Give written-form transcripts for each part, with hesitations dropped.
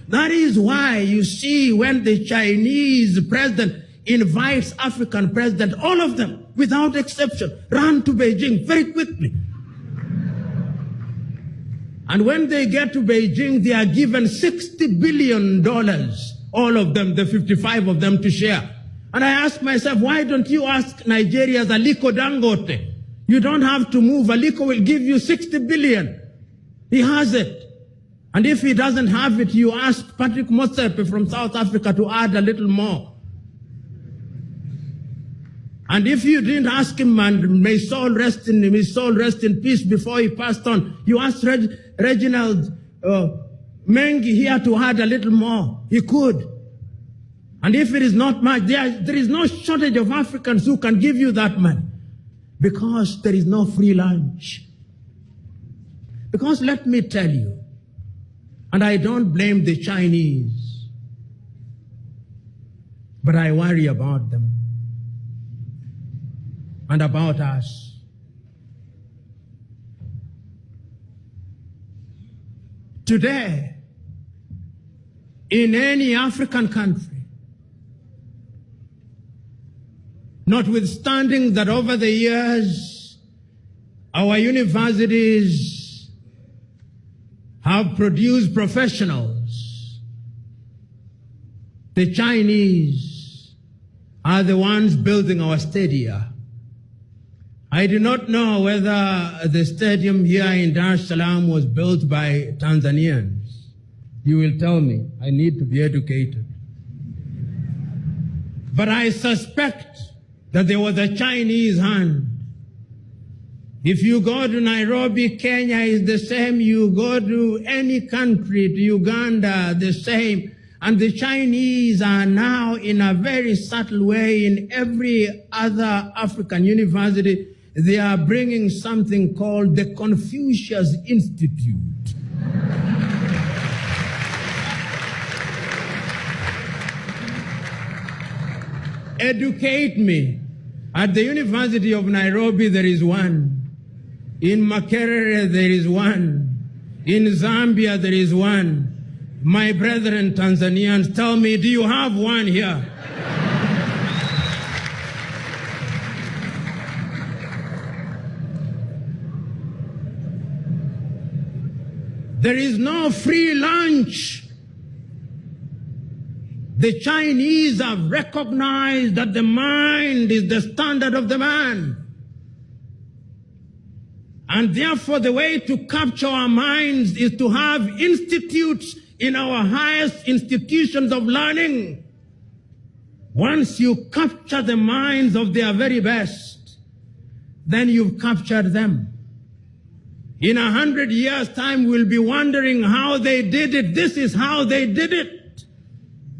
That is why you see when the Chinese president invites African president, all of them, without exception, run to Beijing very quickly. And when they get to Beijing, they are given $60 billion, all of them, the 55 of them, to share. And I ask myself, why don't you ask Nigeria's Aliko Dangote? You don't have to move. Aliko will give you 60 billion. He has it. And if he doesn't have it, you ask Patrick Motsepe from South Africa to add a little more. And if you didn't ask him, and may his soul rest in peace before he passed on, you asked Reginald Mengi here to add a little more. He could. And if it is not much, there is no shortage of Africans who can give you that money, because there is no free lunch. Because let me tell you, and I don't blame the Chinese, but I worry about them and about us. Today, in any African country, notwithstanding that over the years, our universities have produced professionals, the Chinese are the ones building our stadia. I do not know whether the stadium here in Dar es Salaam was built by Tanzanians. You will tell me. I need to be educated. But I suspect that there was a Chinese hand. If you go to Nairobi, Kenya is the same. You go to any country, to Uganda, the same. And the Chinese are now, in a very subtle way, in every other African university, they are bringing something called the Confucius Institute. Educate me. At the University of Nairobi, there is one. In Makerere, there is one. In Zambia, there is one. My brethren Tanzanians, tell me, do you have one here? There is no free lunch. The Chinese have recognized that the mind is the standard of the man. And therefore, the way to capture our minds is to have institutes in our highest institutions of learning. Once you capture the minds of their very best, then you've captured them. In 100 years' time, we'll be wondering how they did it. This is how they did it.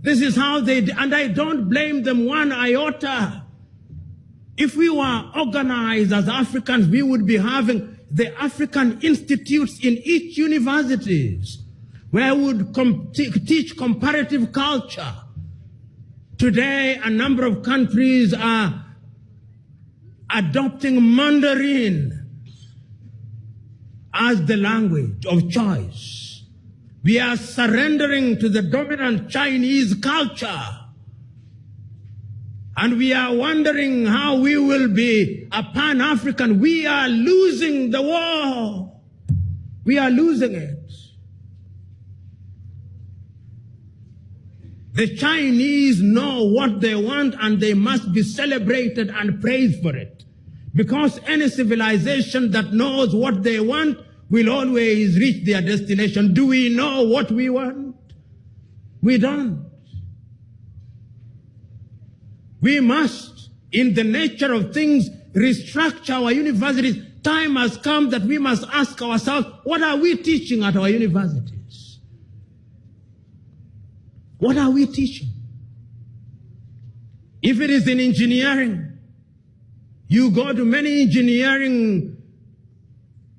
This is how they did, and I don't blame them one iota. If we were organized as Africans, we would be having the African institutes in each universities, where we would teach comparative culture. Today, a number of countries are adopting Mandarin as the language of choice. We are surrendering to the dominant Chinese culture. And we are wondering how we will be a Pan-African. We are losing the war. We are losing it. The Chinese know what they want, and they must be celebrated and praised for it. Because any civilization that knows what they want will always reach their destination. Do we know what we want? We don't. We must, in the nature of things, restructure our universities. Time has come that we must ask ourselves, what are we teaching at our universities? What are we teaching? If it is in engineering, you go to many engineering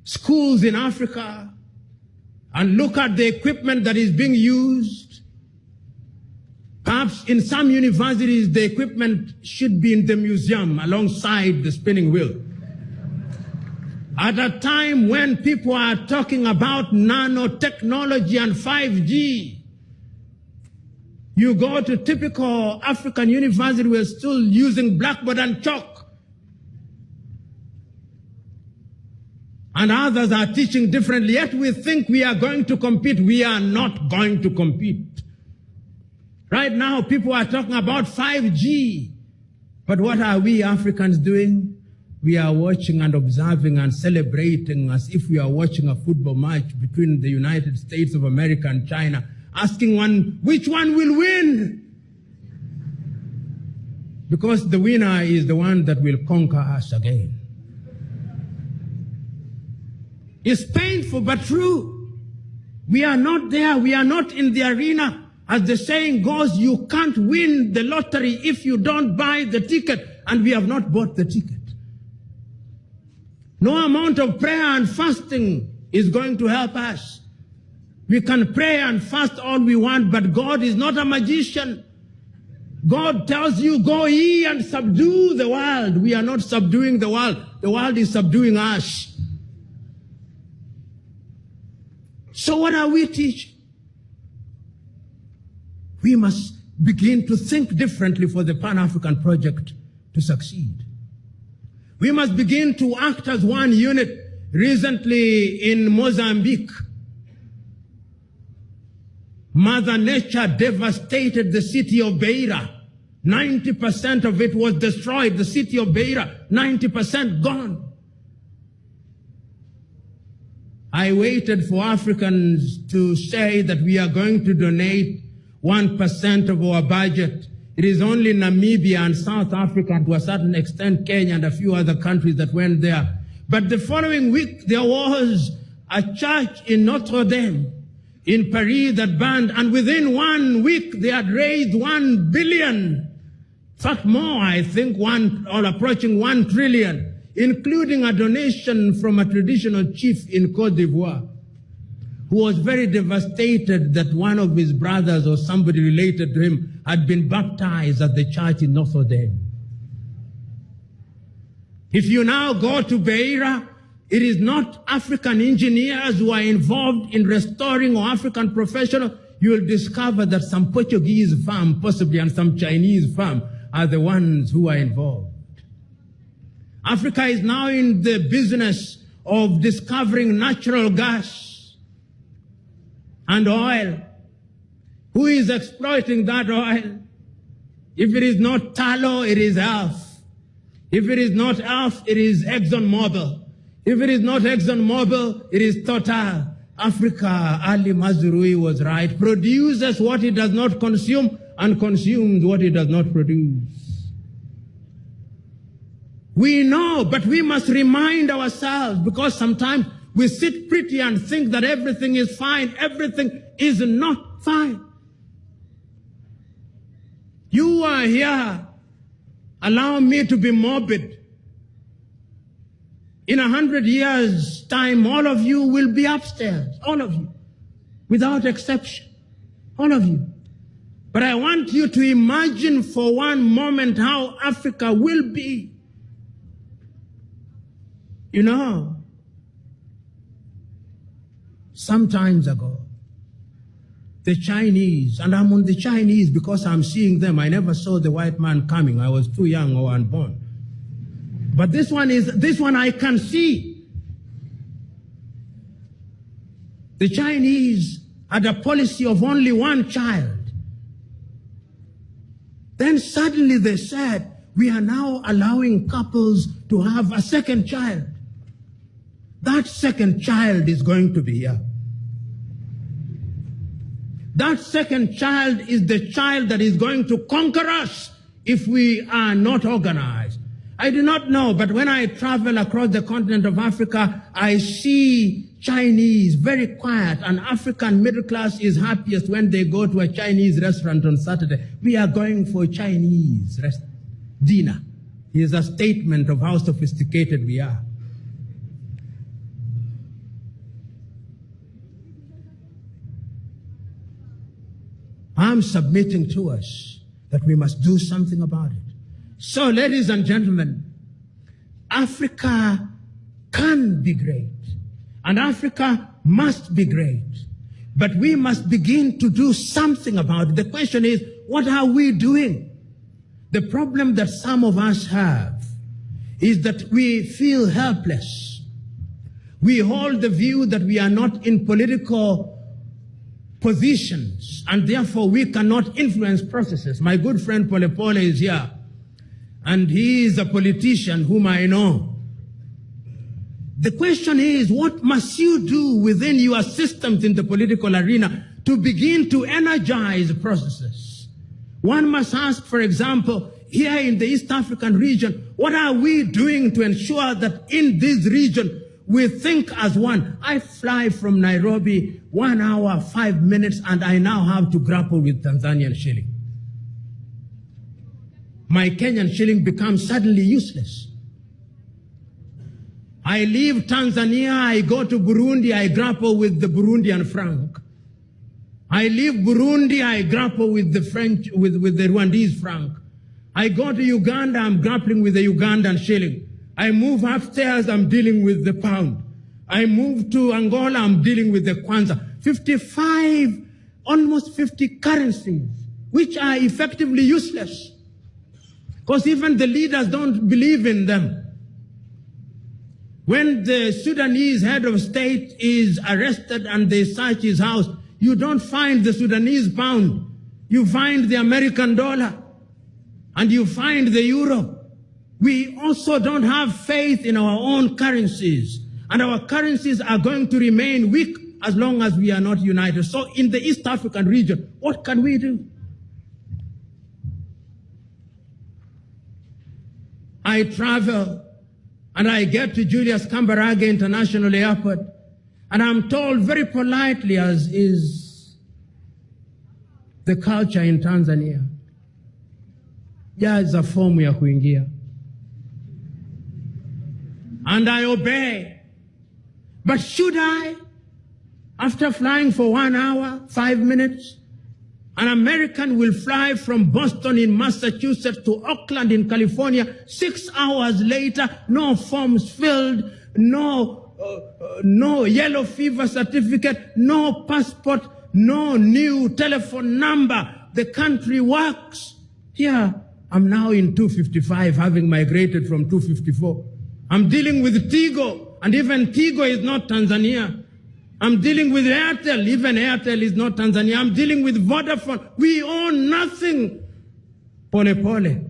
schools in Africa and look at the equipment that is being used. Perhaps in some universities, the equipment should be in the museum alongside the spinning wheel. At a time when people are talking about nanotechnology and 5G, You go to typical African university, we're still using blackboard and chalk. And others are teaching differently, yet we think we are going to compete. We are not going to compete. Right now, people are talking about 5G. But what are we Africans doing? We are watching and observing and celebrating as if we are watching a football match between the United States of America and China, asking which one will win? Because the winner is the one that will conquer us again. It's painful but true. We are not there. We are not in the arena. As the saying goes, you can't win the lottery if you don't buy the ticket. And we have not bought the ticket. No amount of prayer and fasting is going to help us. We can pray and fast all we want, but God is not a magician. God tells you, go ye and subdue the world. We are not subduing the world. The world is subduing us. So what are we teaching? We must begin to think differently for the Pan-African project to succeed. We must begin to act as one unit. Recently in Mozambique, Mother Nature devastated the city of Beira. 90% of it was destroyed. The city of Beira, 90% gone. I waited for Africans to say that we are going to donate 1% of our budget. It is only Namibia and South Africa, and to a certain extent Kenya and a few other countries that went there. But the following week, there was a church in Notre Dame in Paris that burned, and within 1 week, they had raised 1 billion. In fact, more, I think, approaching 1 trillion. Including a donation from a traditional chief in Cote d'Ivoire, who was very devastated that one of his brothers or somebody related to him had been baptized at the church in Notre Dame. If you now go to Beira, it is not African engineers who are involved in restoring or African professionals. You will discover that some Portuguese firm, possibly, and some Chinese firm are the ones who are involved. Africa is now in the business of discovering natural gas and oil. Who is exploiting that oil? If it is not tallow, it is Elf. If it is not Elf, it is ExxonMobil. If it is not ExxonMobil, it is Total. Africa, Ali Mazrui was right, produces what it does not consume and consumes what it does not produce. We know, but we must remind ourselves, because sometimes we sit pretty and think that everything is fine. Everything is not fine. You are here. Allow me to be morbid. In 100 years' time, all of you will be upstairs. All of you. Without exception. All of you. But I want you to imagine for one moment how Africa will be. You know, some times ago, the Chinese, and I'm on the Chinese because I'm seeing them. I never saw the white man coming. I was too young or unborn. But this one I can see. The Chinese had a policy of only one child. Then suddenly they said, we are now allowing couples to have a second child. That second child is going to be here. That second child is the child that is going to conquer us if we are not organized. I do not know, but when I travel across the continent of Africa, I see Chinese very quiet, and African middle class is happiest when they go to a Chinese restaurant on Saturday. We are going for Chinese dinner. It is a statement of how sophisticated we are. I'm submitting to us that we must do something about it. So, ladies and gentlemen, Africa can be great, and Africa must be great. But we must begin to do something about it. The question is, what are we doing? The problem that some of us have is that we feel helpless. We hold the view that we are not in political positions, and therefore we cannot influence processes. My good friend Pole is here, and he is a politician whom I know. The question is, what must you do within your systems in the political arena to begin to energize processes? One must ask, for example, here in the East African region, what are we doing to ensure that in this region we think as one? I fly from Nairobi 1 hour, 5 minutes, and I now have to grapple with Tanzanian shilling. My Kenyan shilling becomes suddenly useless. I leave Tanzania, I go to Burundi, I grapple with the Burundian franc. I leave Burundi, I grapple with the the Rwandese franc. I go to Uganda, I'm grappling with the Ugandan shilling. I move upstairs, I'm dealing with the pound. I move to Angola, I'm dealing with the kwanza. 55, almost 50 currencies, which are effectively useless. Because even the leaders don't believe in them. When the Sudanese head of state is arrested and they search his house, you don't find the Sudanese pound. You find the American dollar. And you find the euro. We also don't have faith in our own currencies. And our currencies are going to remain weak as long as we are not united. So in the East African region, what can we do? I travel and I get to Julius Kambarage International Airport, and I'm told very politely, as is the culture in Tanzania, jaza fomu ya kuingia. And I obey. But should I, after flying for 1 hour, 5 minutes, an American will fly from Boston in Massachusetts to Oakland in California, 6 hours later, no forms filled, no yellow fever certificate, no passport, no new telephone number. The country works. Here, I'm now in 255, having migrated from 254. I'm dealing with Tigo, and even Tigo is not Tanzania. I'm dealing with Airtel, even Airtel is not Tanzania. I'm dealing with Vodafone. We own nothing. Pole pole.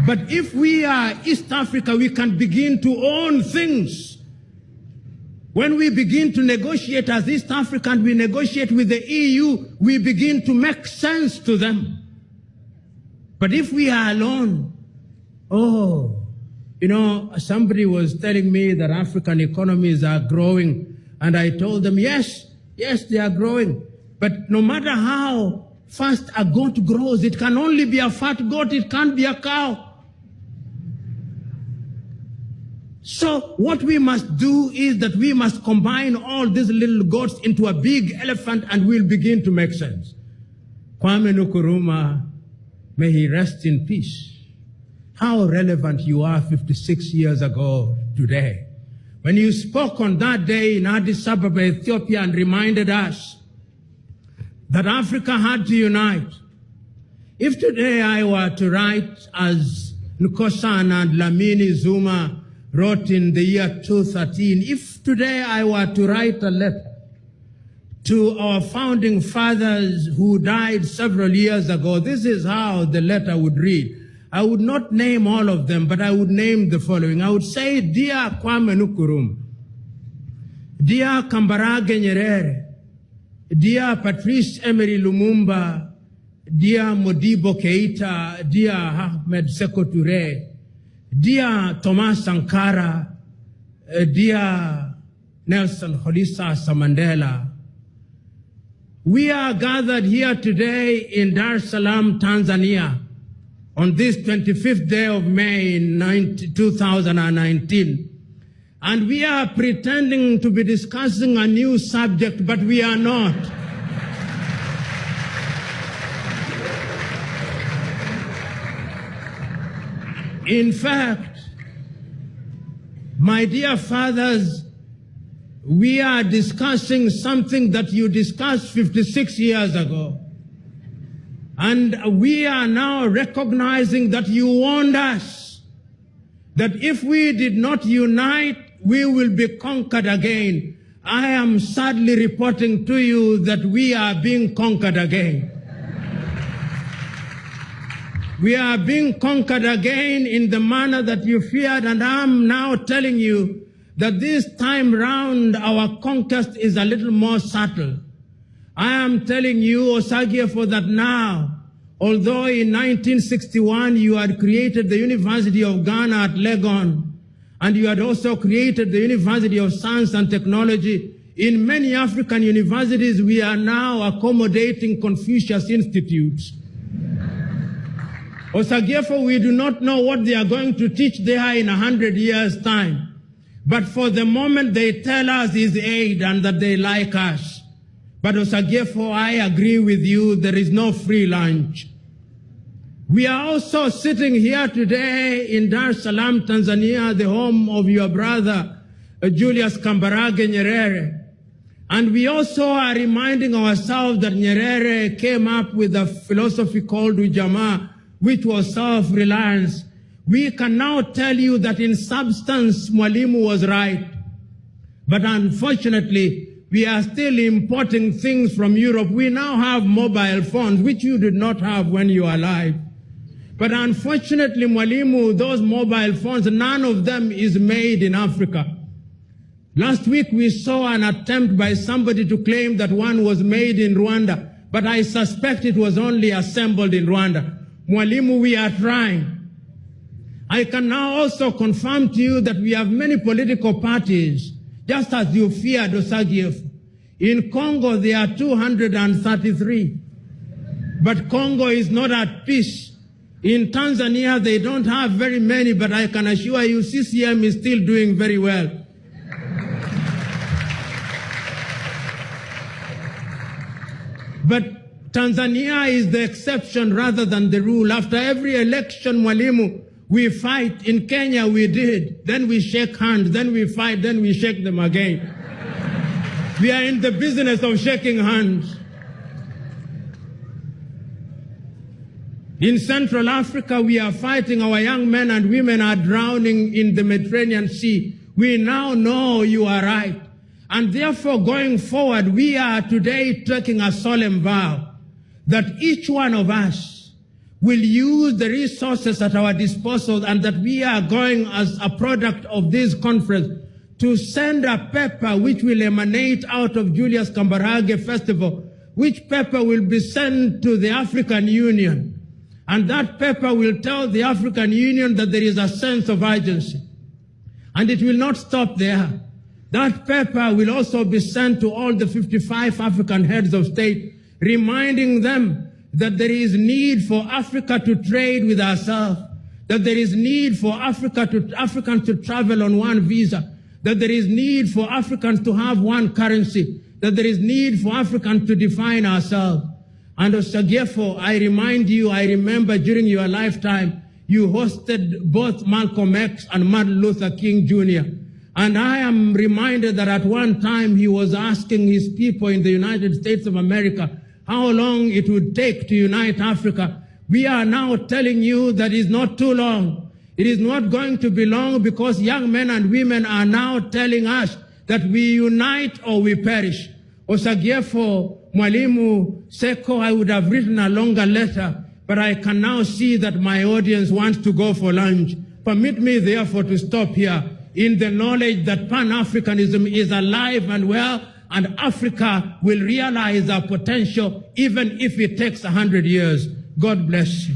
But if we are East Africa, we can begin to own things. When we begin to negotiate as East Africa and we negotiate with the EU, we begin to make sense to them. But if we are alone, somebody was telling me that African economies are growing, and I told them, yes, they are growing. But no matter how fast a goat grows, it can only be a fat goat, it can't be a cow. So what we must do is that we must combine all these little goats into a big elephant, and we'll begin to make sense. Kwame Nkrumah, may he rest in peace. How relevant you are 56 years ago today, when you spoke on that day in Addis Ababa, Ethiopia, and reminded us that Africa had to unite. If today I were to write, as Nkosana and Lamini Zuma wrote in the year 2013, if today I were to write a letter to our founding fathers who died several years ago, this is how the letter would read. I would not name all of them, but I would name the following. I would say, Dear Kwame Nkrumah, Dear Kambarage Nyerere, Dear Patrice Emery Lumumba, Dear Modibo Keita, Dear Ahmed Sekou Touré, Dear Thomas Sankara, Dear Nelson Rolihlahla Mandela, we are gathered here today in Dar es Salaam, Tanzania, on this 25th day of May in 2019. And we are pretending to be discussing a new subject, but we are not. In fact, my dear fathers, we are discussing something that you discussed 56 years ago. And we are now recognizing that you warned us that if we did not unite, we will be conquered again. I am sadly reporting to you that we are being conquered again. We are being conquered again in the manner that you feared, and I'm now telling you that this time round our conquest is a little more subtle. I am telling you, Osagyefo, that now, although in 1961 you had created the University of Ghana at Legon, and you had also created the University of Science and Technology, in many African universities we are now accommodating Confucius Institutes. Osagyefo, we do not know what they are going to teach there in 100 years' time. But for the moment, they tell us is aid and that they like us. But Osagyefo, I agree with you, there is no free lunch. We are also sitting here today in Dar es Salaam, Tanzania, the home of your brother, Julius Kambarage Nyerere. And we also are reminding ourselves that Nyerere came up with a philosophy called Ujamaa, which was self-reliance. We can now tell you that in substance, Mwalimu was right. But unfortunately, we are still importing things from Europe. We now have mobile phones, which you did not have when you were alive. But unfortunately, Mwalimu, those mobile phones, none of them is made in Africa. Last week, we saw an attempt by somebody to claim that one was made in Rwanda, but I suspect it was only assembled in Rwanda. Mwalimu, we are trying. I can now also confirm to you that we have many political parties, just as you feared, Osagyefo. In Congo, there are 233. But Congo is not at peace. In Tanzania, they don't have very many, but I can assure you CCM is still doing very well. But Tanzania is the exception rather than the rule. After every election, Mwalimu, we fight. In Kenya, we did. Then we shake hands. Then we fight. Then we shake them again. We are in the business of shaking hands. In Central Africa, we are fighting. Our young men and women are drowning in the Mediterranean Sea. We now know you are right. And therefore, going forward, we are today taking a solemn vow that each one of us will use the resources at our disposal, and that we are going as a product of this conference to send a paper which will emanate out of Julius Kambarage Festival, which paper will be sent to the African Union. And that paper will tell the African Union that there is a sense of urgency. And it will not stop there. That paper will also be sent to all the 55 African heads of state, reminding them that there is need for Africa to trade with ourselves, that there is need for Africans to travel on one visa, that there is need for Africans to have one currency, that there is need for Africans to define ourselves. And Osagyefo, I remind you, I remember during your lifetime, you hosted both Malcolm X and Martin Luther King Jr. And I am reminded that at one time he was asking his people in the United States of America how long it would take to unite Africa. We are now telling you that it's not too long. It is not going to be long, because young men and women are now telling us that we unite or we perish. Osagyefo, Mwalimu, Seko, I would have written a longer letter, but I can now see that my audience wants to go for lunch. Permit me, therefore, to stop here in the knowledge that Pan-Africanism is alive and well, and Africa will realize our potential even if it takes 100 years. God bless you.